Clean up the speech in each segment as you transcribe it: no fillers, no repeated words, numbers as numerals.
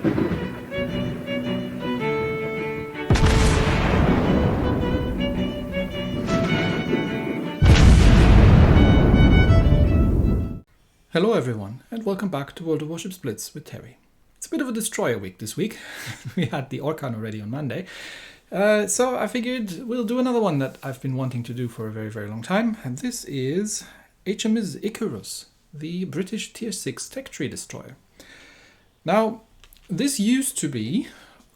Hello everyone, and welcome back to World of Warships Blitz with Terry. It's a bit of a destroyer week this week. We had the Orkan already on Monday. So I figured we'll do another one that I've been wanting to do for a very, very long time. And this is HMS Icarus, the British Tier 6 tech tree destroyer. Now, this used to be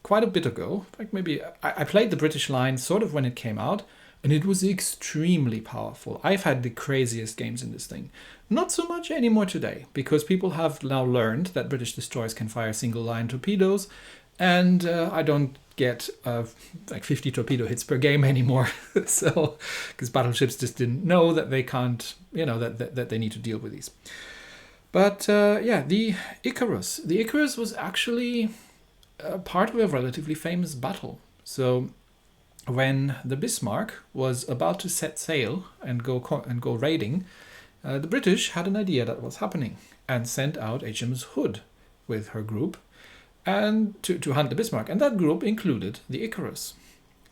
quite a bit ago. Like maybe I played the British line sort of when it came out, and it was extremely powerful. I've had the craziest games in this thing. Not so much anymore today, because people have now learned that British destroyers can fire single-line torpedoes, and I don't get like 50 torpedo hits per game anymore. So, because battleships just didn't know that they can't, that they need to deal with these. But yeah, the Icarus. The Icarus was actually part of a relatively famous battle. So, when the Bismarck was about to set sail and go raiding, the British had an idea that was happening and sent out HMS Hood with her group and to hunt the Bismarck. And that group included the Icarus.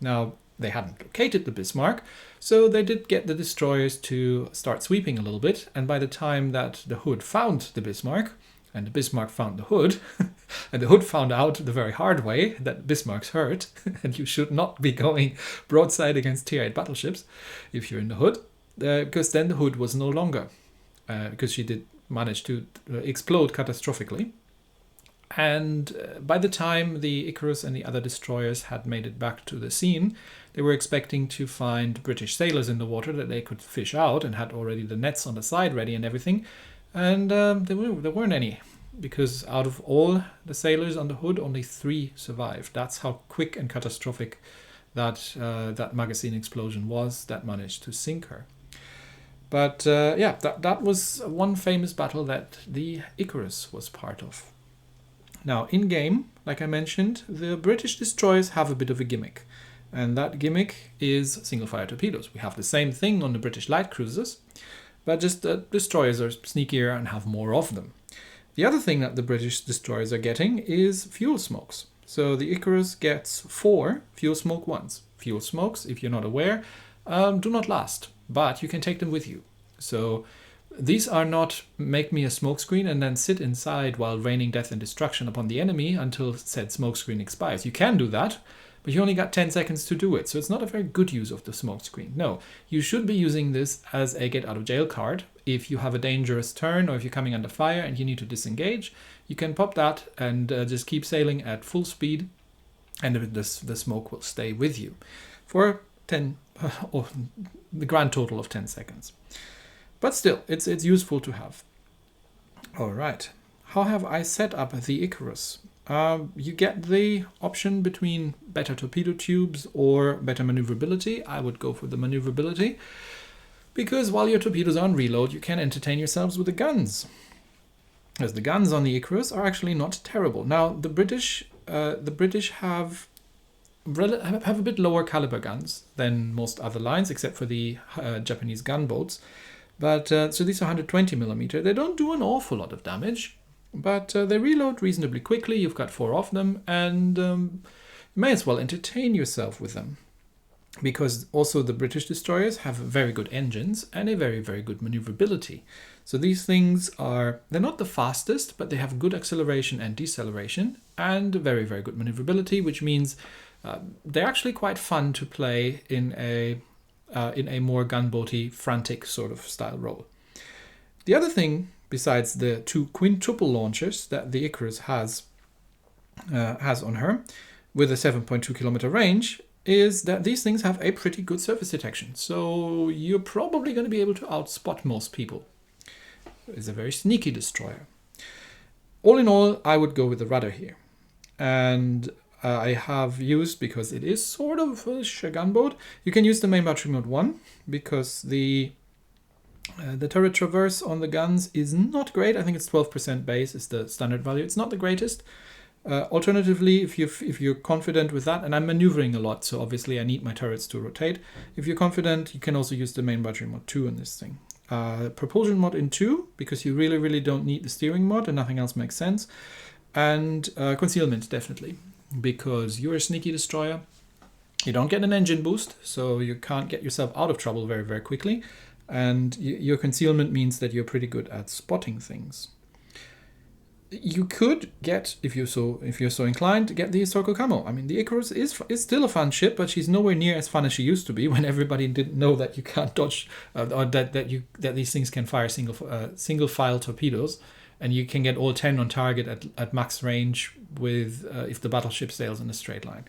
Now, they hadn't located the Bismarck, so they did get the destroyers to start sweeping a little bit. And by the time that the Hood found the Bismarck, and the Bismarck found the Hood, and the Hood found out the very hard way that Bismarck's hurt, and you should not be going broadside against Tier 8 battleships if you're in the Hood, because then the Hood was no longer, because she did manage to explode catastrophically. And by the time the Icarus and the other destroyers had made it back to the scene, they were expecting to find British sailors in the water that they could fish out and had already the nets on the side ready and everything. And there weren't any, because out of all the sailors on the Hood, only 3 survived. That's how quick and catastrophic that magazine explosion was that managed to sink her. But yeah, that was one famous battle that the Icarus was part of. Now, in-game, like I mentioned, the British destroyers have a bit of a gimmick. And that gimmick is single-fire torpedoes. We have the same thing on the British light cruisers, but just the destroyers are sneakier and have more of them. The other thing that the British destroyers are getting is fuel smokes. So the Icarus gets 4 fuel smoke ones. Fuel smokes, if you're not aware, do not last, but you can take them with you. So these are not make me a smokescreen and then sit inside while raining death and destruction upon the enemy until said smokescreen expires. You can do that, but you only got 10 seconds to do it. So it's not a very good use of the smokescreen. No, you should be using this as a get out of jail card. If you have a dangerous turn or if you're coming under fire and you need to disengage, you can pop that and just keep sailing at full speed, and the smoke will stay with you for 10 or the grand total of 10 seconds. But still, it's useful to have. All right, how have I set up the Icarus? You get the option between better torpedo tubes or better maneuverability. I would go for the maneuverability, because while your torpedoes are on reload, you can entertain yourselves with the guns. As the guns on the Icarus are actually not terrible. Now, the British have a bit lower caliber guns than most other lines, except for the Japanese gunboats. But so these are 120 millimeter. They don't do an awful lot of damage, but they reload reasonably quickly. You've got 4 of them, and you may as well entertain yourself with them. Because also the British destroyers have very good engines and a very, very good maneuverability. So these things they're not the fastest, but they have good acceleration and deceleration and very, very good maneuverability, which means they're actually quite fun to play in a more gunboaty, frantic sort of style role. The other thing, besides the 2 quintuple launchers that the Icarus has on her, with a 7.2 kilometer range, is that these things have a pretty good surface detection. So you're probably going to be able to outspot most people. It's a very sneaky destroyer. All in all, I would go with the rudder here. And I have used, because it is sort of a gunboat, you can use the main battery mode 1, because the turret traverse on the guns is not great. I think it's 12% base is the standard value. It's not the greatest. Alternatively, if you're confident with that, and I'm maneuvering a lot, so obviously I need my turrets to rotate. If you're confident, you can also use the main battery mod 2 on this thing. Propulsion mod in 2, because you really, really don't need the steering mod and nothing else makes sense. and concealment, definitely, because you're a sneaky destroyer. You don't get an engine boost, so you can't get yourself out of trouble very, very quickly. And your concealment means that you're pretty good at spotting things. You could get, if you're so inclined, to get the historical camo. I mean, the Icarus is still a fun ship, but she's nowhere near as fun as she used to be when everybody didn't know that you can't dodge, or that these things can fire single file torpedoes, and you can get all 10 on target at max range with if the battleship sails in a straight line.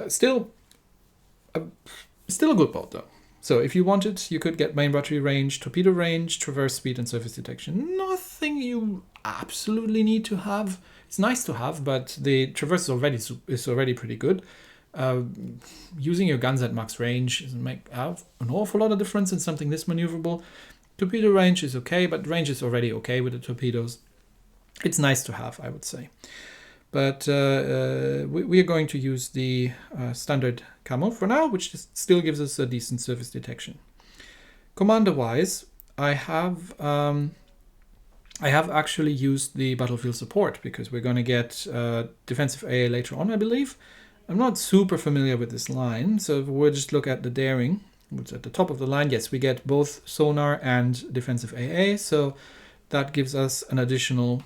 Still a good boat though. So if you wanted, you could get main battery range, torpedo range, traverse speed, and surface detection. Nothing you absolutely need to have. It's nice to have, but the traverse is already pretty good. Using your guns at max range doesn't make an awful lot of difference in something this maneuverable. Torpedo range is okay, but range is already okay with the torpedoes. It's nice to have, I would say. But we are going to use the standard camo for now, which still gives us a decent surface detection. Commander-wise, I have actually used the battlefield support because we're going to get defensive AA later on, I believe. I'm not super familiar with this line, so if we'll just look at the daring, which is at the top of the line. Yes, we get both sonar and defensive AA, so that gives us an additional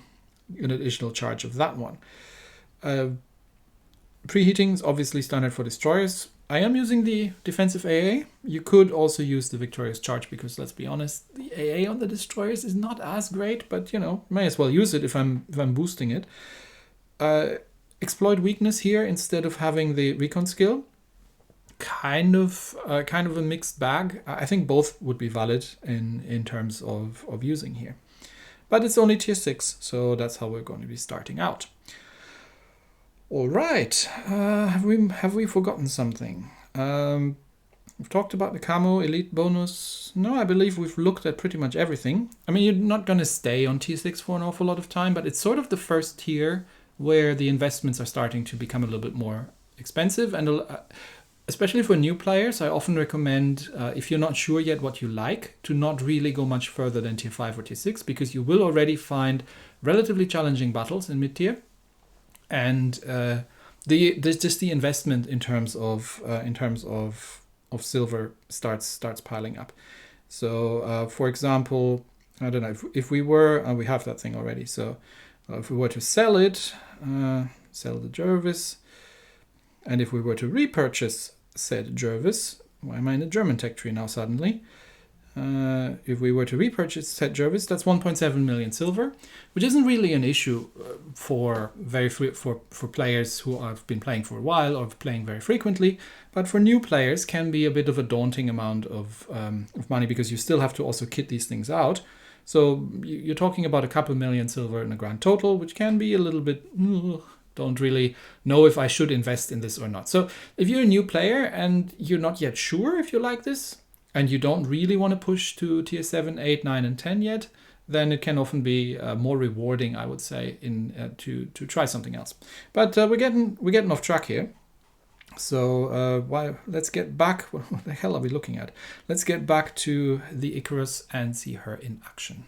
charge of that one. Preheating is obviously standard for destroyers. I am using the defensive AA. You could also use the victorious charge because, let's be honest, the AA on the destroyers is not as great, but may as well use it if I'm boosting it. Exploit weakness here instead of having the recon skill. Kind of a mixed bag. I think both would be valid in terms of using here. But it's only tier 6, so that's how we're going to be starting out. All right, have we forgotten something? We've talked about the camo, elite bonus. No, I believe we've looked at pretty much everything. I mean, you're not going to stay on tier 6 for an awful lot of time, but it's sort of the first tier where the investments are starting to become a little bit more expensive. And especially for new players, I often recommend, if you're not sure yet what you like, to not really go much further than tier 5 or tier 6, because you will already find relatively challenging battles in mid-tier. And there's just the investment in terms of silver starts piling up. So for example, I don't know if we were we have that thing already. So if we were to sell it, sell the Jervis, and if we were to repurchase said Jervis, why am I in a German tech tree now suddenly? If we were to repurchase said Jervis, that's 1.7 million silver, which isn't really an issue for players who have been playing for a while or playing very frequently, but for new players can be a bit of a daunting amount of money because you still have to also kit these things out. So you're talking about a couple million silver in a grand total, which can be a little bit, don't really know if I should invest in this or not. So if you're a new player and you're not yet sure if you like this, and you don't really want to push to tier 7, 8, 9, and 10 yet, then it can often be more rewarding, I would say, to try something else. But we're getting off track here. So let's get back. What the hell are we looking at? Let's get back to the Icarus and see her in action.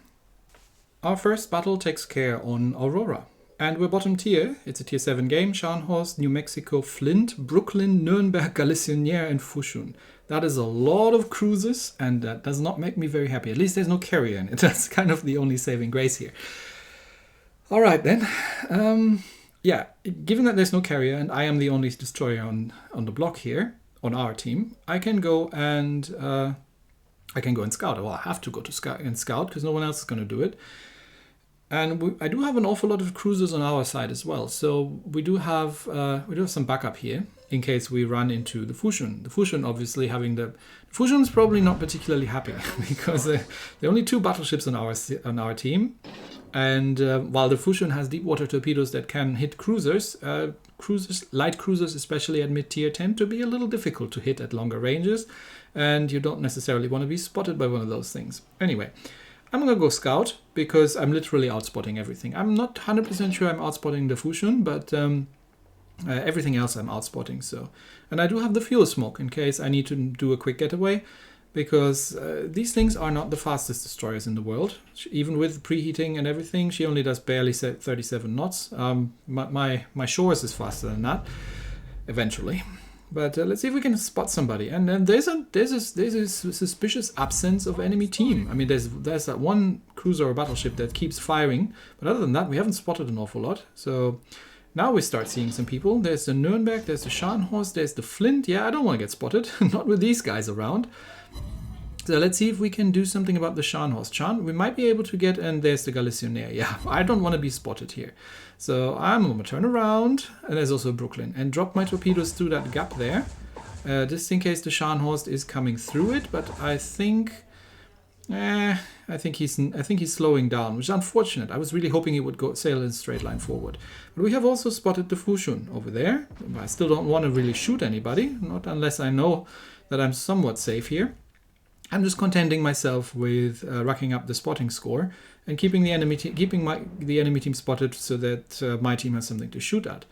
Our first battle takes care on Aurora. And we're bottom tier. It's a tier 7 game. Scharnhorst, New Mexico, Flint, Brooklyn, Nuremberg, Galissonière, and Fushun. That is a lot of cruises, and that does not make me very happy. At least there's no carrier in it. That's kind of the only saving grace here. All right, then. Yeah, given that there's no carrier, and I am the only destroyer on the block here, on our team, I can go and scout. Well, I have to go to scout because no one else is going to do it. And I do have an awful lot of cruisers on our side as well. So we do have some backup here in case we run into the Fushun. The Fushun obviously the Fushun's probably not particularly happy because there are only 2 battleships on our team. And while the Fushun has deep water torpedoes that can hit cruisers, light cruisers, especially at mid-tier, tend to be a little difficult to hit at longer ranges. And you don't necessarily want to be spotted by one of those things. Anyway, I'm going to go scout because I'm literally outspotting everything. I'm not 100% sure I'm outspotting the Fushun, but everything else I'm outspotting. So, and I do have the fuel smoke in case I need to do a quick getaway. because these things are not the fastest destroyers in the world. Even with preheating and everything, she only does barely 37 knots. My shores is faster than that, eventually. But let's see if we can spot somebody. And then there's a suspicious absence of enemy team. I mean, there's that one cruiser or battleship that keeps firing. But other than that, we haven't spotted an awful lot. So now we start seeing some people. There's the Nürnberg, there's the Scharnhorst, there's the Flint. Yeah, I don't want to get spotted. Not with these guys around. So let's see if we can do something about the Scharnhorst. We might be able to get, and there's the Galicionaire. Yeah, I don't want to be spotted here. So I'm going to turn around, and there's also Brooklyn, and drop my torpedoes through that gap there. Just in case the Scharnhorst is coming through it, but I think he's slowing down, which is unfortunate. I was really hoping he would sail in a straight line forward. But we have also spotted the Fushun over there. I still don't want to really shoot anybody, not unless I know that I'm somewhat safe here. I'm just contenting myself with racking up the spotting score and keeping the enemy team spotted so that my team has something to shoot at.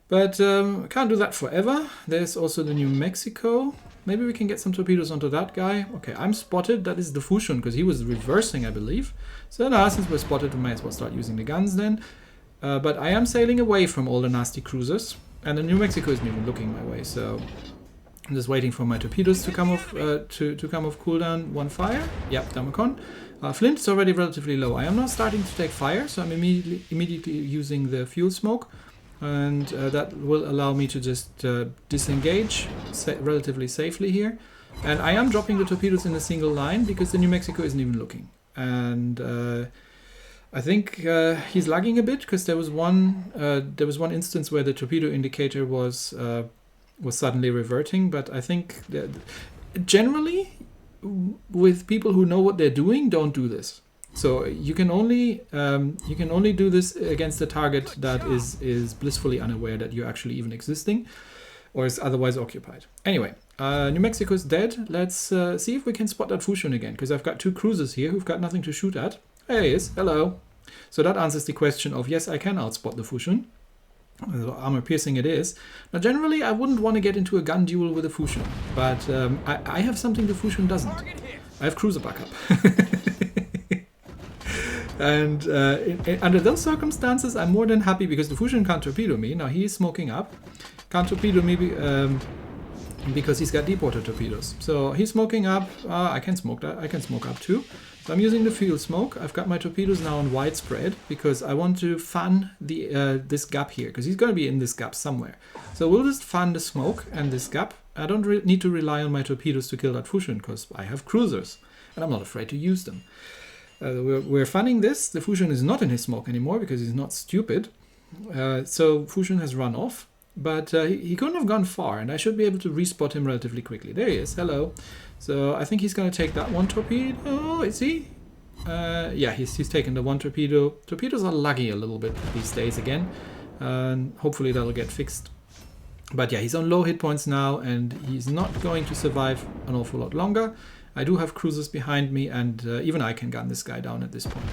But I can't do that forever. There's also the New Mexico. Maybe we can get some torpedoes onto that guy. Okay, I'm spotted. That is the Fushun, because he was reversing, I believe. So now, since we're spotted, we might as well start using the guns then. But I am sailing away from all the nasty cruisers. And the New Mexico isn't even looking my way, so I'm just waiting for my torpedoes to come off to come off cooldown. One fire. Yep, Damacon. Flint is already relatively low. I am now starting to take fire, so I'm immediately using the fuel smoke. And that will allow me to just disengage relatively safely here. And I am dropping the torpedoes in a single line because the New Mexico isn't even looking. And I think he's lagging a bit because there was one instance where the torpedo indicator was suddenly reverting. But I think that generally, with people who know what they're doing, don't do this. So you can only do this against a target that is blissfully unaware that you're actually even existing, or is otherwise occupied. Anyway, New Mexico's dead. Let's see if we can spot that Fushun again, because I've got two cruisers here who've got nothing to shoot at. There he is. Hello. So that answers the question of, yes, I can outspot the Fushun. Armor piercing it is. Now, generally, I wouldn't want to get into a gun duel with a Fushun, but I have something the Fushun doesn't. I have cruiser backup. And under those circumstances, I'm more than happy because the Fushun can't torpedo me. Now, he is smoking up. Can't torpedo me because he's got deep water torpedoes. So he's smoking up. I can smoke that. I can smoke up too. So I'm using the fuel smoke. I've got my torpedoes now on widespread because I want to fan this gap here, because he's going to be in this gap somewhere. So we'll just fan the smoke and this gap. I don't need to rely on my torpedoes to kill that Fushun because I have cruisers and I'm not afraid to use them. We're fanning this. The Fushun is not in his smoke anymore because he's not stupid. So Fushun has run off, but he couldn't have gone far, and I should be able to respot him relatively quickly. There he is. Hello. So I think he's going to take that one torpedo. Oh, is he? Yeah, he's taken the one torpedo. Torpedoes are laggy a little bit these days again, and hopefully that'll get fixed. But yeah, he's on low hit points now, and he's not going to survive an awful lot longer. I do have cruisers behind me, and even I can gun this guy down at this point.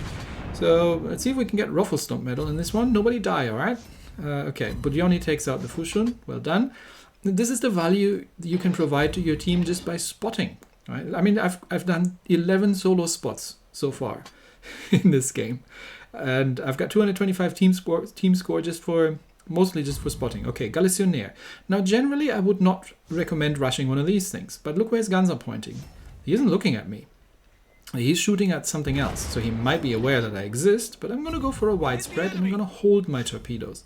So let's see if we can get Ruffle Stomp medal in this one. Nobody die, alright? Okay, Budioni takes out the Fushun. Well done. This is the value you can provide to your team just by spotting. Right? I mean, I've done 11 solo spots so far in this game. And I've got 225 team score mostly just for spotting. Okay, Galicionaire. Now, generally, I would not recommend rushing one of these things, but look where his guns are pointing. He isn't looking at me. He's shooting at something else, so he might be aware that I exist, but I'm going to go for a widespread and I'm going to hold my torpedoes.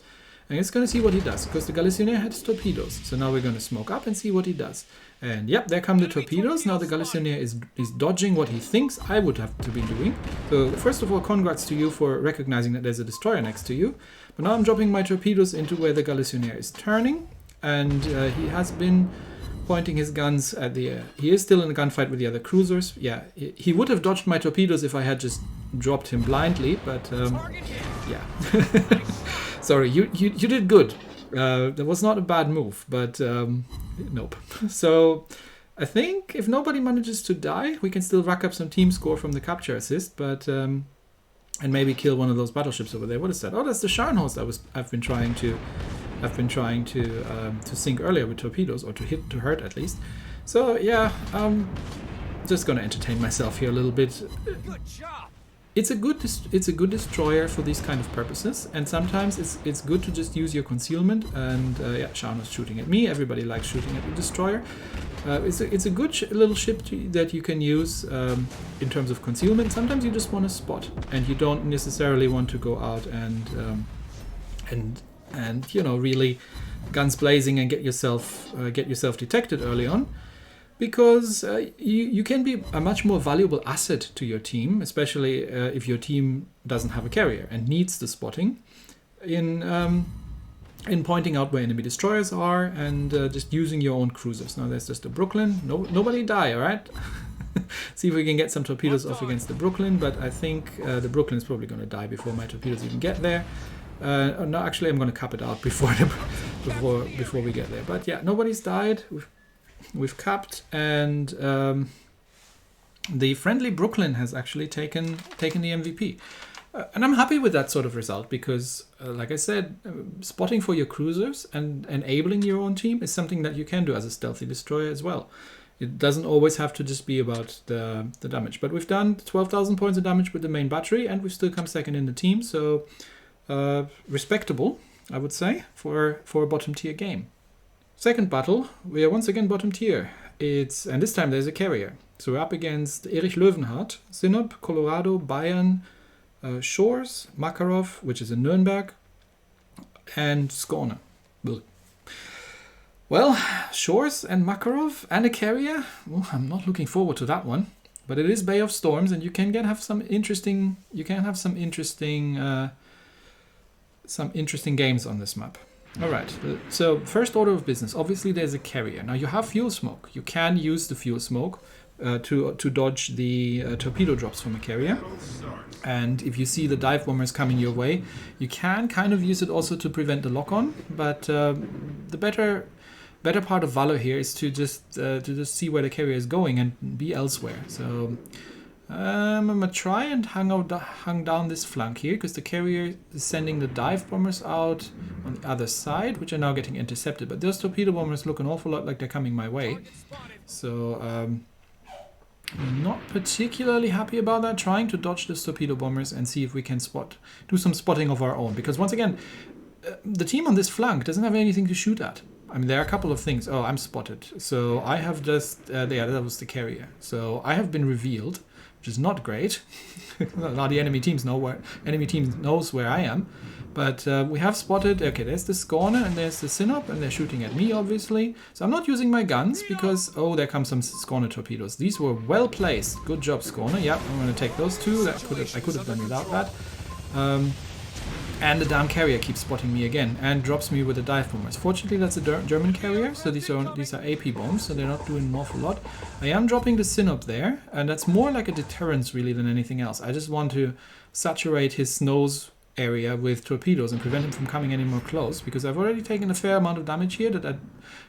And it's going to see what he does, because the Galicionaire has torpedoes. So now we're going to smoke up and see what he does. And yep, there come the torpedoes. Now the Galicionaire is dodging what he thinks I would have to be doing. So first of all, congrats to you for recognizing that there's a destroyer next to you. But now I'm dropping my torpedoes into where the Galicionaire is turning, and he has been pointing his guns at the air. He is still in a gunfight with the other cruisers. Yeah, he would have dodged my torpedoes if I had just dropped him blindly, but yeah. Sorry, you did good. That was not a bad move, but nope. So I think if nobody manages to die, we can still rack up some team score from the capture assist, but and maybe kill one of those battleships over there. What is that? Oh, that's the Scharnhorst I've been trying to sink earlier with torpedoes, or to hurt at least. So yeah, just gonna entertain myself here a little bit. It's a good destroyer for these kind of purposes, and sometimes it's good to just use your concealment. And yeah, Shauna's shooting at me. Everybody likes shooting at the destroyer. It's a good little ship that you can use in terms of concealment. Sometimes you just want to spot, and you don't necessarily want to go out and you know, really guns blazing and get yourself detected early on. Because you can be a much more valuable asset to your team, especially if your team doesn't have a carrier and needs the spotting in pointing out where enemy destroyers are and just using your own cruisers. Now there's just the Brooklyn. Nobody die, all right? See if we can get some torpedoes off against the Brooklyn, but I think the Brooklyn is probably going to die before my torpedoes even get there. No, actually, I'm going to cap it out before we get there. But yeah, nobody's died. We've capped, and the friendly Brooklyn has actually taken the MVP. And I'm happy with that sort of result because, like I said, spotting for your cruisers and enabling your own team is something that you can do as a stealthy destroyer as well. It doesn't always have to just be about the damage. But we've done 12,000 points of damage with the main battery, and we've still come second in the team. So respectable, I would say, for a bottom tier game. Second battle, we are once again bottom tier. And this time there's a carrier. So we're up against Erich Löwenhardt, Sinop, Colorado, Bayern, Shores, Makarov, which is in Nuremberg, and Skåne. Well, Shores and Makarov and a carrier. Oh, I'm not looking forward to that one. But it is Bay of Storms, and you can have some interesting games on this map. All right, so first order of business. Obviously, there's a carrier. Now, you have fuel smoke. You can use the fuel smoke to dodge the torpedo drops from a carrier. And if you see the dive bombers coming your way, you can kind of use it also to prevent the lock-on. But the better part of Valor here is to just see where the carrier is going and be elsewhere. So I'm going to try and hang down this flank here, because the carrier is sending the dive bombers out on the other side, which are now getting intercepted. But those torpedo bombers look an awful lot like they're coming my way. So I'm not particularly happy about that. Trying to dodge those torpedo bombers and see if we can do some spotting of our own. Because once again, the team on this flank doesn't have anything to shoot at. I mean, there are a couple of things. Oh, I'm spotted. So I have just... yeah, that was the carrier. So I have been revealed, which is not great. Now the enemy team knows where I am. But we have spotted... Okay, there's the Skåne and there's the Sinop, and they're shooting at me, obviously. So I'm not using my guns because... Oh, there come some Skåne torpedoes. These were well placed. Good job, Skåne. Yep, I'm going to take those two. I could have done without that. And the damn carrier keeps spotting me again and drops me with the dive bombers. Fortunately, that's a German carrier, so these are AP bombs, so they're not doing an awful lot. I am dropping the Sinop there, and that's more like a deterrence really than anything else. I just want to saturate his nose area with torpedoes and prevent him from coming any more close, because I've already taken a fair amount of damage here that I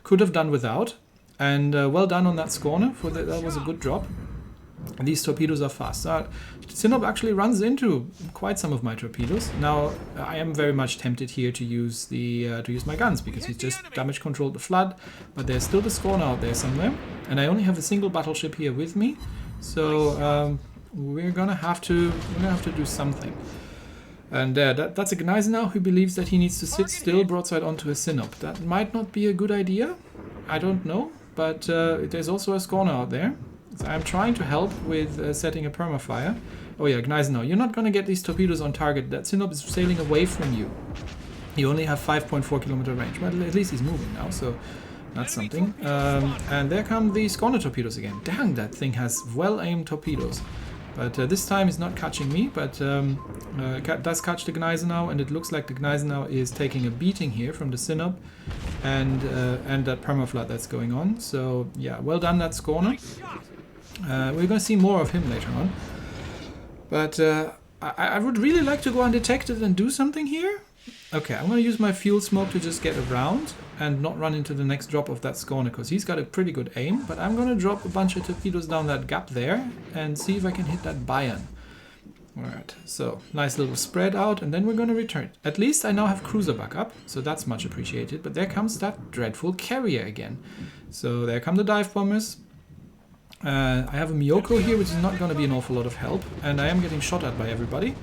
could have done without. And well done on that Skåne, that was a good drop. And these torpedoes are fast. Sinop actually runs into quite some of my torpedoes. Now, I am very much tempted here to use my guns, because he's just damage controlled the flood. But there's still the Skåne out there somewhere, and I only have a single battleship here with me. So we're gonna have to do something. And that's a Gneisenau who believes that he needs to sit still broadside onto a Sinop. That might not be a good idea. I don't know, but there's also a Skåne out there. So I'm trying to help with setting a permafire. Oh yeah, Gneisenau, you're not going to get these torpedoes on target. That Sinop is sailing away from you. You only have 5.4 kilometer range. But at least he's moving now, so that's something. And there come the Skåne torpedoes again. Dang, that thing has well-aimed torpedoes. But this time it's not catching me, but does catch the Gneisenau, and it looks like the Gneisenau is taking a beating here from the Sinop and that permaflood that's going on. So yeah, well done, that Skåne. We're going to see more of him later on. But I would really like to go undetected and do something here. Okay, I'm going to use my fuel smoke to just get around and not run into the next drop of that Skåne, because he's got a pretty good aim. But I'm going to drop a bunch of torpedoes down that gap there and see if I can hit that Bayern. Alright, so nice little spread out, and then we're going to return. At least I now have cruiser backup, so that's much appreciated. But there comes that dreadful carrier again. So there come the dive bombers. I have a Miyoko here, which is not going to be an awful lot of help, and I am getting shot at by everybody,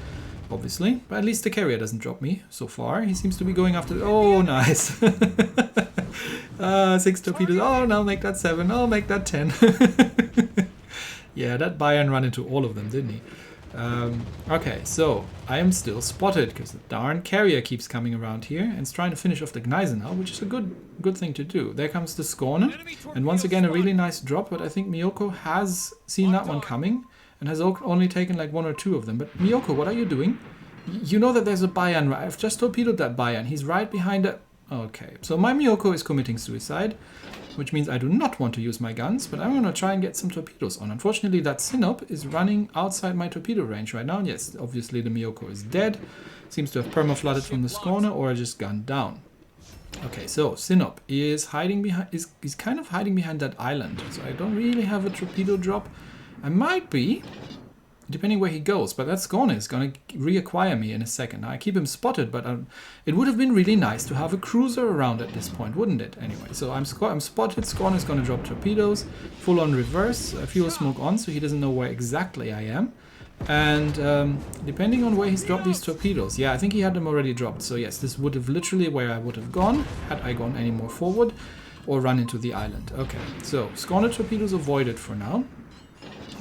obviously. But at least the carrier doesn't drop me so far. He seems to be going after... Oh, nice. 6 torpedoes. Oh, no, make that 7. Oh, make that 10. Yeah, that Bayern ran into all of them, didn't he? Okay, so I am still spotted because the darn carrier keeps coming around here and is trying to finish off the Gneiser now, which is a good thing to do. There comes the Scorner, and once again a really nice drop, but I think Miyoko has seen that one coming and has only taken like 1 or 2 of them. But Miyoko, what are you doing? You know that there's a Bayern. I've just torpedoed that Bayern. He's right behind it. Okay, so my Miyoko is committing suicide, which means I do not want to use my guns, but I'm going to try and get some torpedoes on. Unfortunately, that Sinop is running outside my torpedo range right now. And yes, obviously the Miyoko is dead. Seems to have perma-flooded from the Scorner or just gunned down. Okay, so Sinop is hiding behind, is kind of hiding behind that island. So I don't really have a torpedo drop. I might be, depending where he goes, but that Scorner is going to reacquire me in a second. Now, I keep him spotted, but it would have been really nice to have a cruiser around at this point, wouldn't it? Anyway, so I'm spotted. Scorner is going to drop torpedoes, full on reverse, fuel smoke on, so he doesn't know where exactly I am. And depending on where he's dropped these torpedoes, yeah, I think he had them already dropped. So yes, this would have literally where I would have gone had I gone any more forward or run into the island. Okay, so Scorner torpedoes avoided for now.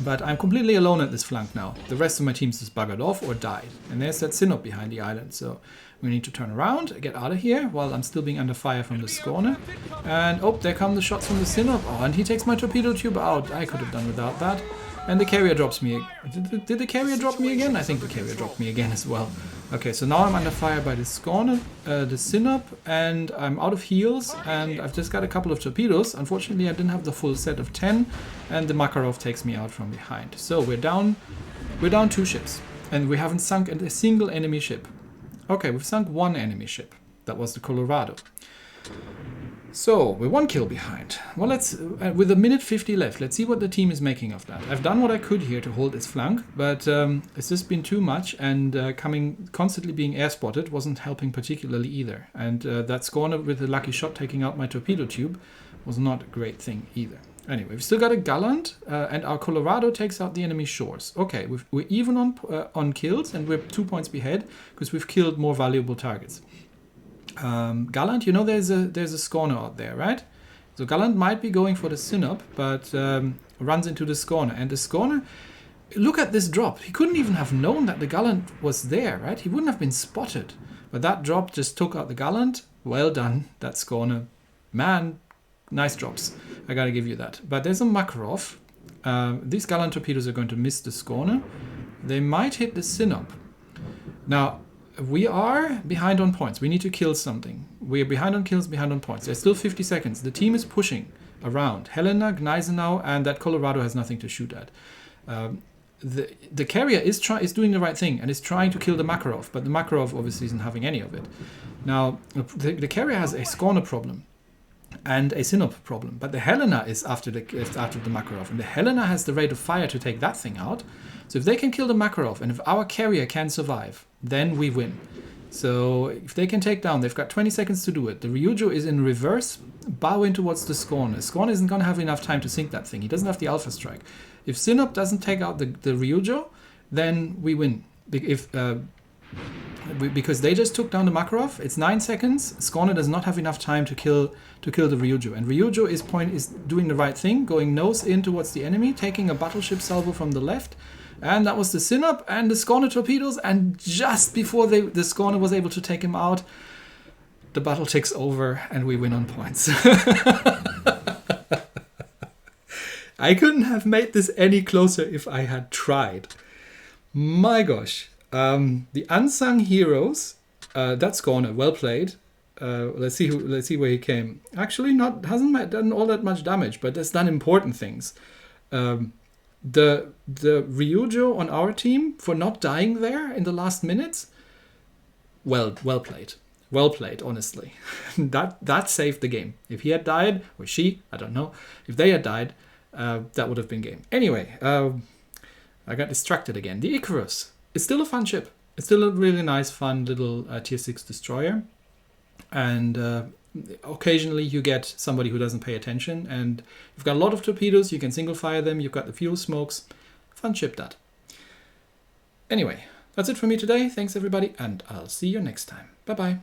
But I'm completely alone at this flank now. The rest of my team's just buggered off or died. And there's that Sinop behind the island. So we need to turn around, get out of here while I'm still being under fire from the Scorner. And oh, there come the shots from the Sinop. Oh, and he takes my torpedo tube out. I could have done without that. And the carrier drops me. Did the carrier drop me again? I think the carrier dropped me again as well. Okay, so now I'm under fire by the Scorner, the Sinop, and I'm out of heals, and I've just got a couple of torpedoes. Unfortunately, I didn't have the full set of 10, and the Makarov takes me out from behind. So we're down 2 ships, and we haven't sunk a single enemy ship. Okay, we've sunk 1 enemy ship. That was the Colorado. So, we're 1 kill behind. Well, let's, with a minute 50 left, let's see what the team is making of that. I've done what I could here to hold its flank, but it's just been too much, and constantly being air spotted wasn't helping particularly either. And that Scorner with the lucky shot taking out my torpedo tube was not a great thing either. Anyway, we've still got a Gallant, and our Colorado takes out the enemy shores. Okay, we're even on kills, and we're 2 points behind, because we've killed more valuable targets. Gallant, you know there's a Scorner out there, right? So Gallant might be going for the Sinop, but runs into the Scorner. And the Scorner, look at this drop. He couldn't even have known that the Gallant was there, right? He wouldn't have been spotted. But that drop just took out the Gallant. Well done, that Scorner. Man, nice drops. I gotta give you that. But there's a Makarov. These Gallant torpedoes are going to miss the Scorner. They might hit the Sinop. Now, we are behind on points. We need to kill something. We are behind on kills, behind on points. There's still 50 seconds. The team is pushing around. Helena, Gneisenau, and that Colorado has nothing to shoot at. The carrier is doing the right thing and is trying to kill the Makarov, but the Makarov obviously isn't having any of it. Now, the carrier has a Scorner problem and a Sinop problem, but the Helena is after the Makarov, and the Helena has the rate of fire to take that thing out. So if they can kill the Makarov, and if our carrier can survive, then we win. So if they can take down, they've got 20 seconds to do it. The Ryujo is in reverse, bow in towards the Scorner. Scorner isn't going to have enough time to sink that thing. He doesn't have the Alpha Strike. If Sinop doesn't take out the Ryujo, then we win. Because they just took down the Makarov. It's 9 seconds. Scorner does not have enough time to kill the Ryujo. And Ryujo is doing the right thing, going nose in towards the enemy, taking a battleship salvo from the left. And that was the Sinop and the Scorner torpedoes. And just before the Scorner was able to take him out, the battle takes over and we win on points. I couldn't have made this any closer if I had tried. My gosh. The unsung heroes, that Scorner, well played. Let's see where he came. Actually, hasn't done all that much damage, but has done important things. The Ryujo on our team for not dying there in the last minutes. Well played. Well played, honestly. that saved the game. If he had died, or she, I don't know. If they had died, that would have been game. Anyway, I got distracted again. The Icarus. It's still a fun ship. It's still a really nice, fun little tier 6 destroyer. And occasionally you get somebody who doesn't pay attention, and you've got a lot of torpedoes, you can single fire them, you've got the fuel smokes. Fun ship that. Anyway, that's it for me today. Thanks everybody, and I'll see you next time. Bye bye.